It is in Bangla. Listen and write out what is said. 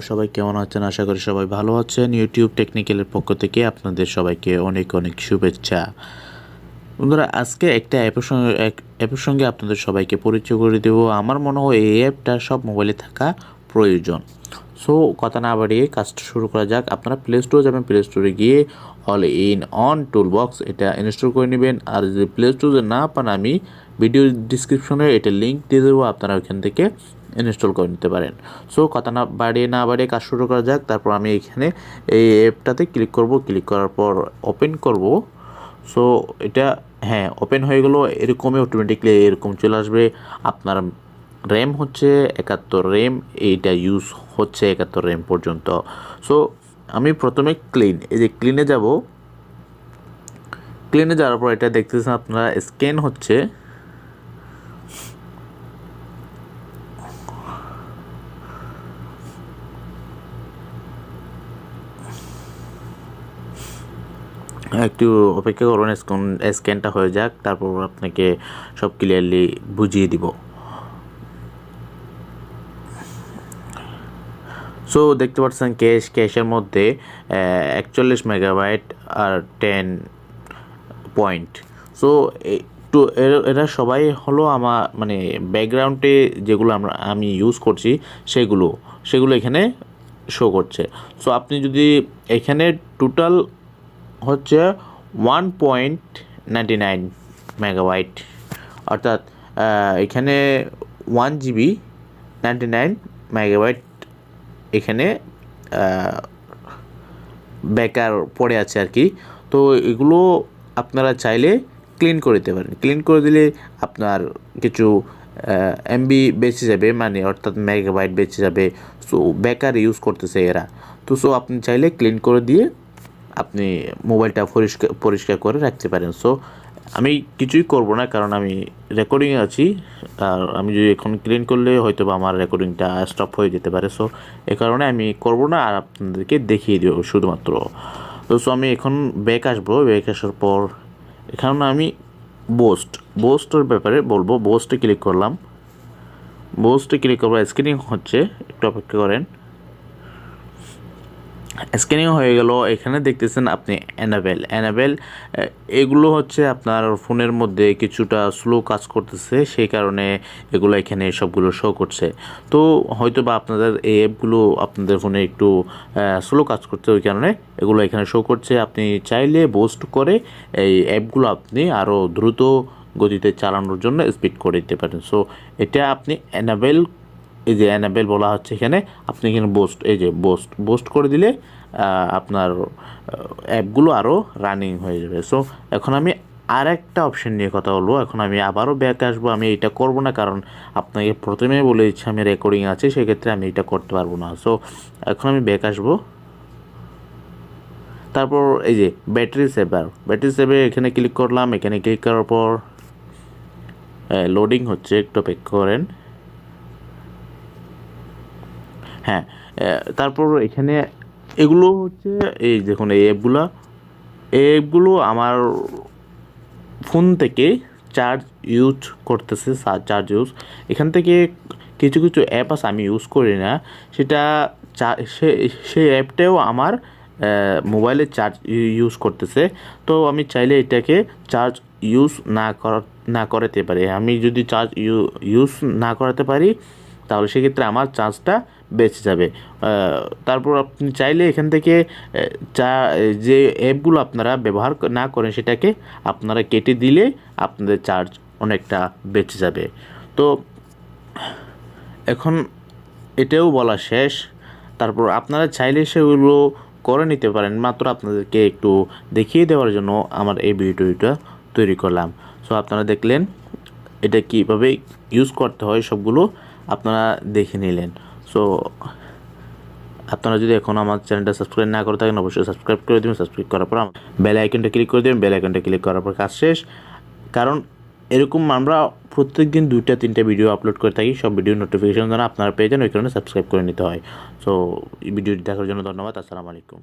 আপনারা সবাই কেমন আছেন? আশা করি সবাই ভালো আছেন। ইউটিউব টেকনিক্যালের পক্ষ থেকে আপনাদের সবাইকে অনেক অনেক শুভেচ্ছা। বন্ধুরা, আজকে একটা অ্যাপের সঙ্গে আপনাদের সবাইকে পরিচয় করে দেব। আমার মনে হয় এই অ্যাপটা সব মোবাইলে থাকা প্রয়োজন। সো কথা না বাড়িয়ে কাজটা শুরু করা যাক। আপনারা প্লে স্টোরে যাবেন, প্লে স্টোরে গিয়ে অল ইন অন টুলবক্স এটা ইনস্টল করে নেবেন। আর যদি প্লে স্টোরে না পান, আমি ভিডিও ডিসক্রিপশনে এটা লিঙ্ক দিয়ে দেবো, আপনারা ওইখান থেকে ইনস্টল করে নিতে পারেন। সো কথা না বাড়িয়ে কাজ শুরু করা যাক। তারপর আমি এখানে এই অ্যাপটাতে ক্লিক করব, ক্লিক করার পর ওপেন করব। সো এটা ওপেন হয়ে গেলো। এরকমই অটোমেটিকলি এরকম চলে আসবে। আপনার র্যাম হচ্ছে 71 র্যাম, এইটা ইউজ হচ্ছে 71 র্যাম পর্যন্ত। সো আমি প্রথমে ক্লিনে যাব। ক্লিনে যাওয়ার পর এটা দেখতেছেন আপনারা স্ক্যান হচ্ছে। একটু অপেক্ষা করুন, স্ক্যানটা হয়ে যাক, তারপর আপনাকে সব ক্লিয়ারলি বুঝিয়ে দিব। সো দেখতে পাচ্ছেন ক্যাশের মধ্যে 41 মেগাবাইট আর 10 পয়েন্ট। সো এরা সবাই হলো আমার মানে ব্যাকগ্রাউন্ডে যেগুলো আমি ইউজ করছি সেগুলো এখানে শো করছে। সো আপনি যদি এখানে টোটাল হচ্ছে 1.99 মেগাবাইট, অর্থাৎ এখানে 1 GB 99 মেগাবাইট এখানে বেকার পড়ে আছে আর কি। তো এগুলো আপনারা চাইলে ক্লিন করে দিতে পারেন। ক্লিন করে দিলে আপনার কিছু এমবি বেঁচে যাবে, মানে অর্থাৎ মেগাবাইট বেঁচে যাবে। সো বেকার ইউজ করতেছে এরা। তো সো আপনি চাইলে ক্লিন করে দিয়ে আপনি মোবাইলটা পরিষ্কার করে রাখতে পারেন। সো আমি কিছুই করব না, কারণ আমি রেকর্ডিংয়ে আছি। আর আমি যদি এখন ক্লিন করলে হয়তো বা আমার রেকর্ডিংটা স্টপ হয়ে যেতে পারে। সো এ কারণে আমি করব না, আর আপনাদেরকে দেখিয়ে দেব শুধুমাত্র। তো সো আমি এখন ব্যাক আসবো। ব্যাক আসার পর এখানে আমি বোস্টের ব্যাপারে বলবো। বোস্টে ক্লিক করলাম। বোস্টে ক্লিক করবো, স্ক্রিনিং হচ্ছে, একটু অপেক্ষা করেন। স্ক্যানিং হয়ে গেল। এখানে দেখতেছেন আপনি অ্যানাবেল এগুলো হচ্ছে আপনার ফোনের মধ্যে কিছুটা স্লো কাজ করতেছে, সেই কারণে এগুলো এখানে সবগুলো শো করছে। তো হয়তো বা আপনাদের এই অ্যাপগুলো আপনাদের ফোনে একটু স্লো কাজ করছে, ওই কারণে এগুলো এখানে শো করছে। আপনি চাইলে বুস্ট করে এই অ্যাপগুলো আপনি আরও দ্রুত গতিতে চালানোর জন্য স্পিড করে দিতে পারেন। সো এটা আপনি এই যে অ্যানাবেল বলা হচ্ছে এখানে, আপনি এখানে বোস্ট করে দিলে আপনার অ্যাপগুলো আরও রানিং হয়ে যাবে। সো এখন আমি আর একটা অপশন নিয়ে কথা বলবো। এখন আমি আবারও ব্যাক আসবো। আমি এটা করব না, কারণ আপনাকে প্রথমে বলে দিচ্ছি আমি রেকর্ডিং আছে, সেক্ষেত্রে আমি এটা করতে পারবো না। সো এখন আমি ব্যাক আসবো। তারপর এই যে ব্যাটারি সেভে এখানে ক্লিক করলাম। এখানে ক্লিক করার পর লোডিং হচ্ছে, একটু অপেক্ষা করেন। তারপর এখানে এগুলো হচ্ছে এই দেখুন, এই অ্যাপগুলো আমার ফোন থেকে চার্জ ইউজ করতেছে। এখান থেকে কিছু অ্যাপ আছে আমি ইউজ করি না, সেটা সেই অ্যাপটাও আমার মোবাইলে চার্জ ইউজ করতেছে। তো আমি চাইলে এটাকে চার্জ ইউজ না করাতে পারি। আমি যদি চার্জ ইউজ না করাতে পারি, তাহলে সেক্ষেত্রে আমার চার্জটা বেঁচে যাবে। তারপর আপনি চাইলে এখান থেকে যে অ্যাপগুলো আপনারা ব্যবহার না করেন সেটাকে আপনারা কেটে দিলে আপনাদের চার্জ অনেকটা বেঁচে যাবে। তো এখন এটাও বলা শেষ। তারপর আপনারা চাইলে সেগুলো করে নিতে পারেন। মাত্র আপনাদেরকে একটু দেখিয়ে দেওয়ার জন্য আমার এই ভিডিওটা তৈরি করলাম। সো আপনারা দেখলেন এটা কীভাবে ইউজ করতে হয়, সবগুলো আপনারা দেখে নিলেন। সো আপনারা যদি এখন আমার চ্যানেলটা সাবস্ক্রাইব না করে থাকেন, অবশ্যই সাবস্ক্রাইব করে দেবেন। সাবস্ক্রাইব করার পর বেল আইকনটা ক্লিক করে দেবেন। বেল আইকনটা ক্লিক করার পর কাজ শেষ। কারণ এরকম আমরা প্রত্যেকদিন 2-3টা ভিডিও আপলোড করে থাকি। সব ভিডিও নোটিফিকেশন যেন আপনারা পেয়ে যান, ওই কারণে সাবস্ক্রাইব করে নিতে হয়। সো এই ভিডিওটি দেখার জন্য ধন্যবাদ। আসসালামু আলাইকুম।